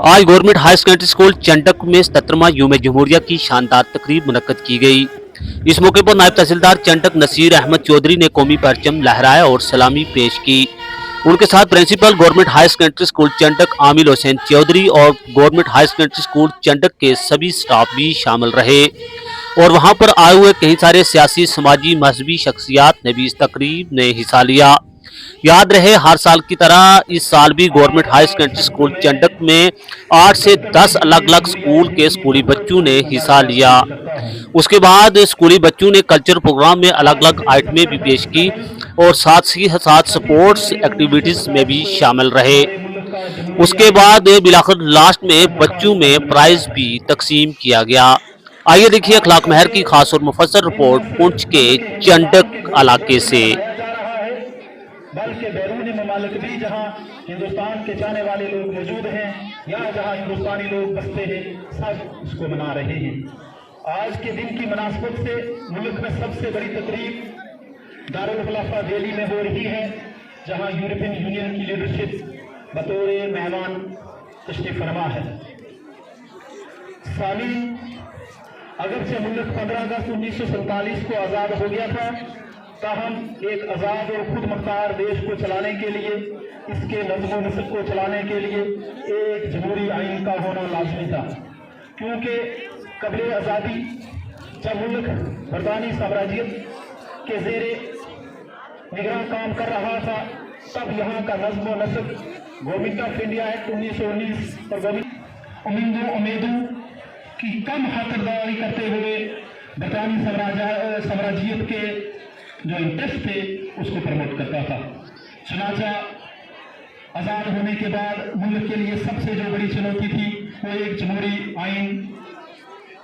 आज government high secondary school Chandak में 77वां यौम जमहूरिया की शानदार तकरीब मुनक्कद की गई। इस मौके पर नायब तहसीलदार चंडक नसीर अहमद चौधरी ने कौमी परचम लहराया और सलामी पेश की। उनके साथ principal government high secondary school Chandak Amil Hussain Chaudhary और government high secondary school Chandak के सभी स्टाफ भी शामिल रहे और वहां पर आए हुए कई सारे सियासी, समाजी, मजहबी शख्सियात ने भी इस तकरीब में हिस्सा लिया। याद रहे, हर साल की तरह इस साल भी government high secondary school Chandak में 8 से 10 अलग अलग स्कूल के स्कूली बच्चों ने हिस्सा लिया। उसके बाद स्कूली बच्चों ने कल्चर प्रोग्राम में अलग अलग आइटमें भी पेश की और साथ ही साथ स्पोर्ट्स एक्टिविटीज में भी शामिल रहे। उसके बाद बिलाखिर लास्ट में बच्चों में प्राइज भी तकसीम किया गया। आइए देखिए अखलाक महर की खास और मुफस्सल रिपोर्ट पुंछ के चंडक इलाके से। बल्कि बैरूनी ममालिक भी जहाँ हिंदुस्तान के जाने वाले लोग मौजूद हैं या जहाँ हिंदुस्तानी लोग बसते हैं, सब इसको मना रहे हैं। आज के दिन की मुनासबत से मुल्क में सबसे बड़ी तकरीब दारुल खुलाफा दिल्ली में हो रही है, जहाँ यूरोपियन यूनियन की लीडरशिप बतौर मेहमान तशरीफ फरमा है। सामीन, अगर से मुल्क 15 अगस्त 1947 को आज़ाद हो गया था, ताहम एक आज़ाद और खुद मुख्तार देश को चलाने के लिए, इसके नज़्म नस्ल को चलाने के लिए एक जमहूरी आइन का होना लाजमी था, क्योंकि कबल आज़ादी जब मुल्क बरतानी साम्राज्यत के ज़ेरे निगरान काम कर रहा था, तब यहाँ का नज़्म नस्ल गवर्नमेंट ऑफ इंडिया एक्ट 1919 और उम्मीदों की कम खातिरदारी करते हुए बरतानी साम्राज्यत के जो इंटरेस्ट थे उसको प्रमोट करता था। चुनाचा आज़ाद होने के बाद मुल्क के लिए सबसे जो बड़ी चुनौती थी वो एक जमहूरी आइन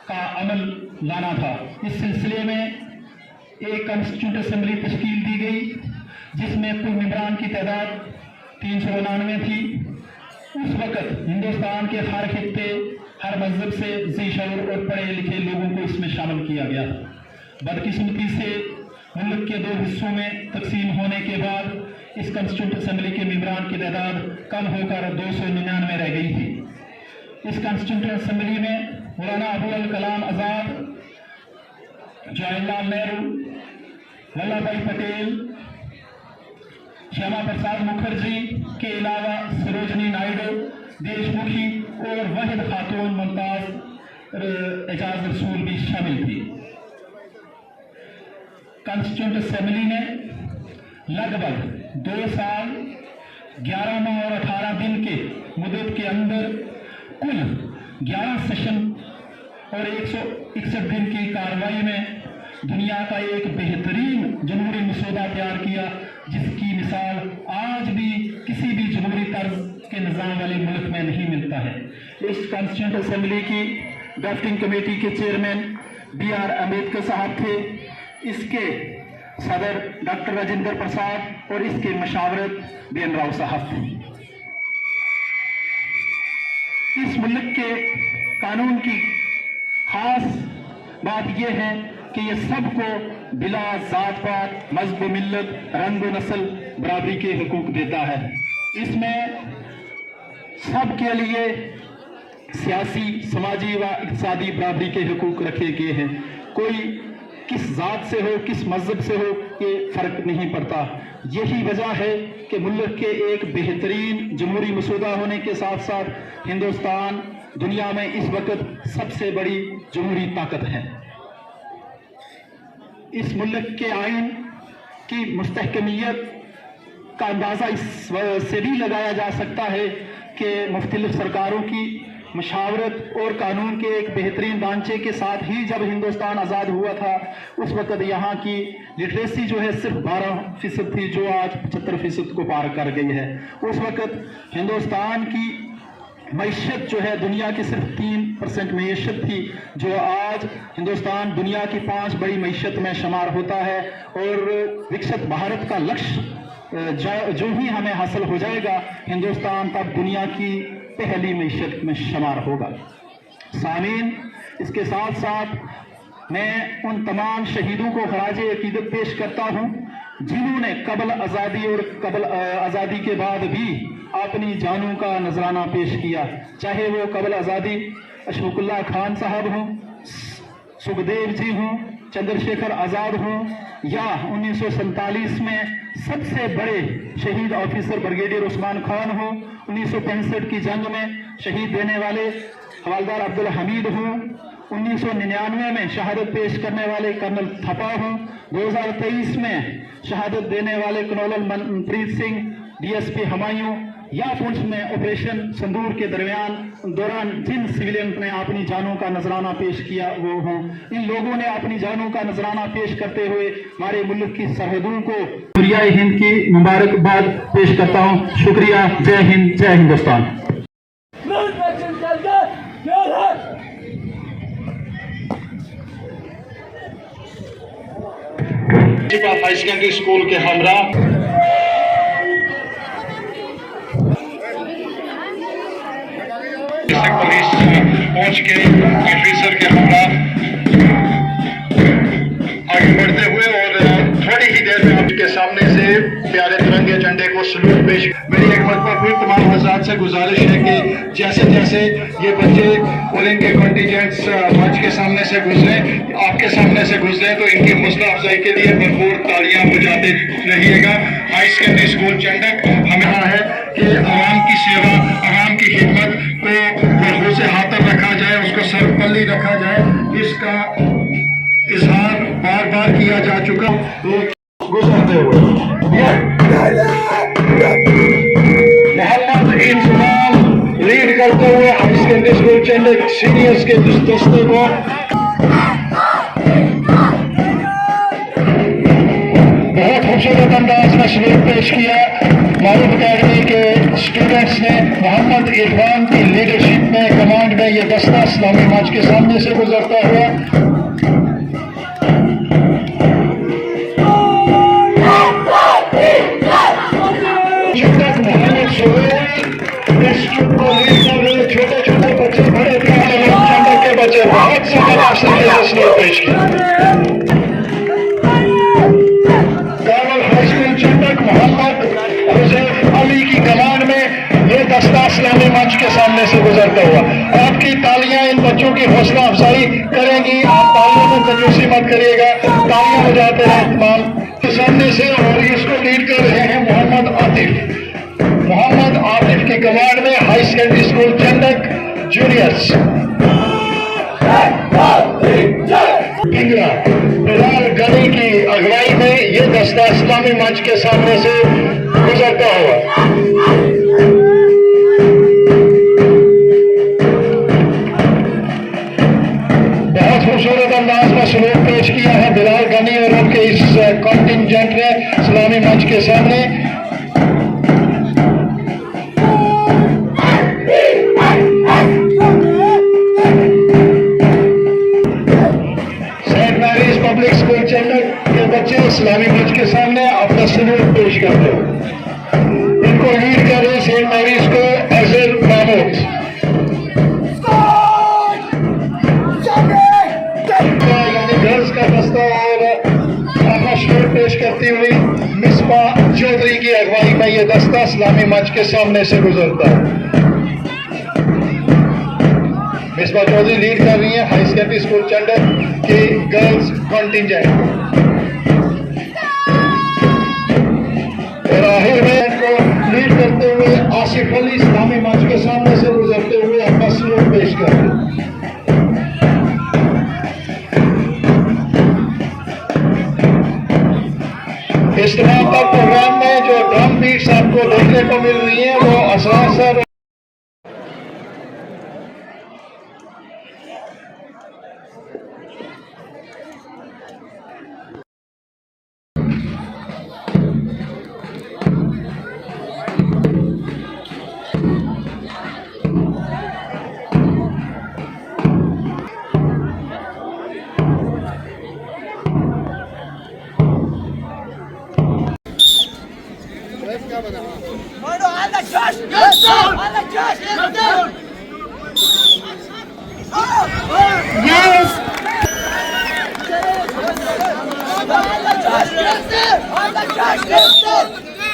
का अमल लाना था। इस सिलसिले में एक कॉन्स्टिट्यूंट असेंबली तश्कील दी गई, जिसमें कुल मेंबरान की तादाद 399 थी। उस वक़्त हिंदुस्तान के हर खित्ते, हर मजहब से जी शऊर और पढ़े लिखे लोगों को इसमें शामिल किया गया। बदकिस्मती से मुल्क के 2 हिस्सों में तकसीम होने के बाद इस कॉन्स्टिट्यूंट असेंबली के मेंबरान की तादाद कम होकर 299 रह गई थी। इस कॉन्स्टिट्यूंट असेंबली में मौलाना अबुल कलाम आज़ाद, जवाहरलाल नेहरू, वल्लभ भाई पटेल, श्यामा प्रसाद मुखर्जी के अलावा सरोजनी नायडू, देशमुखी और वाहिद खातून मुमताज एजाज रसूल भी शामिल थी। कॉन्स्टिट्यूंट असेंबली ने लगभग 2 साल 11 माह और 18 दिन के मुद्दत के अंदर कुल 11 सेशन और 161 दिन की कार्रवाई में दुनिया का एक बेहतरीन जमहूरी मसौदा तैयार किया, जिसकी मिसाल आज भी किसी भी जमहूरी तर्ज के निज़ाम वाले मुल्क में नहीं मिलता है। इस कॉन्स्टिट्यूंट असेंबली की ड्राफ्टिंग कमेटी के चेयरमैन BR अम्बेडकर साहब थे, इसके सदर डॉक्टर राजेंद्र प्रसाद और इसके मशावरत BN राव साहब थे। इस मुल्क के कानून की खास बात यह है कि ये सबको बिला जात पात, मजहब, मिल्लत, रंग नस्ल बराबरी के हुकूक देता है। इसमें सब के लिए सियासी, समाजी व इक़्तिसादी बराबरी के हुकूक रखे गए हैं। कोई किस जात से हो, किस मजहब से हो, ये फर्क नहीं पड़ता। यही वजह है कि मुल्क के एक बेहतरीन जमहूरी मसौदा होने के साथ साथ हिंदुस्तान दुनिया में इस वक्त सबसे बड़ी जमहूरी ताकत है। इस मुल्क के आइन की मुस्तहकमियत का अंदाज़ा इससे भी लगाया जा सकता है कि मुख्तलिफ सरकारों की मशावरत और कानून के एक बेहतरीन ढांचे के साथ ही जब हिंदुस्तान आज़ाद हुआ था, उस वक़्त यहाँ की लिटरेसी जो है सिर्फ 12% थी, जो आज 75% को पार कर गई है। उस वक़्त हिंदुस्तान की मईशत जो है दुनिया की सिर्फ 3% मईशत थी, जो आज हिंदुस्तान दुनिया की 5 बड़ी मईशत में शुमार होता है। और विकसित भारत का लक्ष्य जो ही हमें हासिल हो जाएगा, हिंदुस्तान तब दुनिया की पहली मईशत में शुमार होगा। सामीन, इसके साथ साथ मैं उन तमाम शहीदों को खराजे अकीदत पेश करता हूँ, जिन्होंने कबल आज़ादी और कबल आज़ादी के बाद भी अपनी जानों का नजराना पेश किया, चाहे वो कबल आज़ादी अशफाकुल्लाह खान साहब हों, सुखदेव जी हों, चंद्रशेखर आज़ाद हों, या 1947 में सबसे बड़े शहीद ऑफिसर ब्रिगेडियर उस्मान खान हो, 1965 की जंग में शहीद देने वाले हवालदार अब्दुल हमीद हो, 1999 में शहादत पेश करने वाले कर्नल थपा हो, 2023 में शहादत देने वाले कर्नल मनप्रीत सिंह, डीएसपी हुमायूं, या पुंछ में ऑपरेशन संदूर के दौरान जिन सिविलियन ने अपनी जानों का नजराना पेश किया वो हों। इन लोगों ने अपनी जानों का नजराना पेश करते हुए हमारे मुल्क की सरहदों को दुनियाई हिंद की मुबारकबाद पेश करता हूँ। शुक्रिया। जय हिंद, जय हिंदुस्तान। हाई सेकेंडरी स्कूल के हमरा पुलिस पहुंच के ऑफिसर के हमरा आगे बढ़ते हुए और थोड़ी ही देर में आपके सामने से प्यारे तिरंगे झंडे को सलूट पेश। मेरी एक मरतबा फिर तमाम हज़रात से गुजारिश है कि जैसे जैसे ये बच्चे और इनके कॉन्टिजेंट्स मंच के सामने से गुजरे, आपके सामने से गुजरे, तो इनकी हौसला अफजाई के लिए भरपूर तालियां बजाते रहिएगा। हाई सेकेंडरी स्कूल चंडक हमें है कि आवाम की सेवा, आवाम की खिदमत को गर्व से हाथर रखा जाए, उसको सर्वपल्ली रखा जाए, इसका इजहार बार बार किया जा चुका। तो गुजरते हुए मोहम्मद इंसलाम लीड करते हुए high secondary school Chandak seniors के दस्ते को बहुत खूबसूरत अंदाज में सलूट पेश किया। मारूफ अकेडमी के स्टूडेंट्स ने मोहम्मद इरफान की लीडरशिप में, कमांड में, यह दस्ता इस्लामी मंच के सामने से गुजरता हुआ छोटे छोटे बच्चे, बड़े चंडक के बच्चे बहुत से पेश किया। Colonel high school Chandak Mohammad Hussain Ali की कमान में ये दस्ता इस्लामी मंच के सामने से गुजरता हुआ। आपकी तालियां इन बच्चों की हौसला अफजाई करेंगी। आप तालियों में कंजूसी मत करिएगा, तालियां बजाते रहे तमाम के सामने से। और इसको लीड कर रहे हैं मोहम्मद आतिफ। मोहम्मद आतिफ की कमांड में high secondary school Chandak juniors. Pingla Bilal Ghani की अगुवाई में ये दस्ता इस्लामी मंच के सामने से गुजरता हुआ बहुत खूबसूरत अंदाज में सलूट पेश किया है बिलाल गनी और उनके इस कॉन्टिंजेंट ने इस्लामी मंच के सामने। पब्लिक स्कूल चंडक के बच्चे इस्लामी मंच के सामने अपना सलूट पेश करते हैं। इनको लीड कर रहे सेंट मैरीज को अजहर महमूद। यानी गर्ल्स का दस्ता और अपना सलूट पेश करती हुई मिसबा चौधरी की अगुवाई में यह दस्ता इस्लामी मंच के सामने से गुजरता है। मिसबा चौधरी लीड कर रही है हाई सेकेंडरी स्कूल चंडक की गर्ल्स कॉन्टिंजेंट। और आखिर में इनको लीड करते हुए आसिफ अली इस्लामी मंच के सामने से गुजरते हुए अपना सलूट पेश कर रहे हैं। इस तमाम तक प्रोग्राम में जो ड्रम बीट्स आपको देखने को मिल रही है वो असर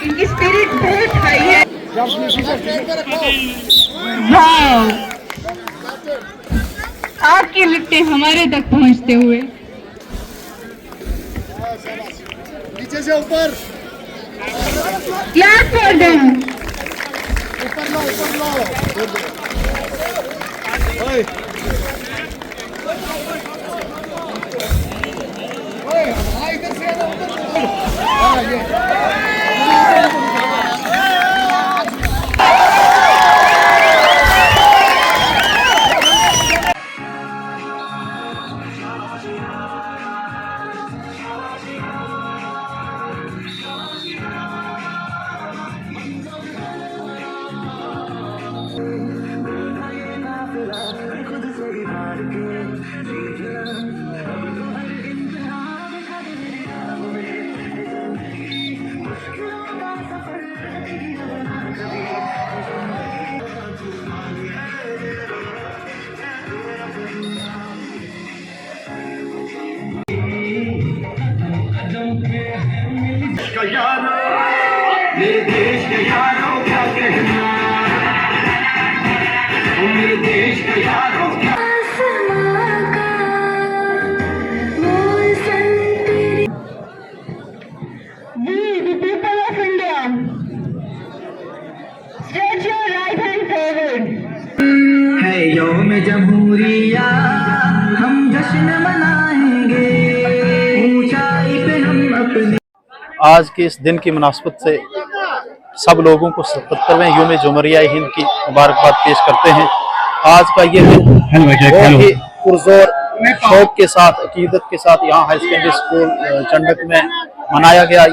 इनकी स्पिरिट बहुत हाई है। वाह, आपके लिट्टे हमारे तक पहुंचते हुए। नीचे से ऊपर, क्लैप फॉर देम। ऊपर लो, ऊपर लो। ओए, ओए, हाँ, इधर से आओ, उधर से। हाँ, ये। मेरे देश के यारों क्या कहना, मेरे देश के यारों क्या We, the people of India, stretch your right hand forward. है यौम जमहूरिया, हम जश्न मनाएंगे, ऊंचाई पे हम अपने। आज के इस दिन की मुनासबत से सब लोगों को 77वें यौम जुमहूरिया हिंद की मुबारकबाद पेश करते हैं। आज का ये दिन बहुत ही पुरजोर शौक के साथ, अकीदत के साथ यहाँ हाई सेकेंडरी स्कूल चंडक में मनाया गया।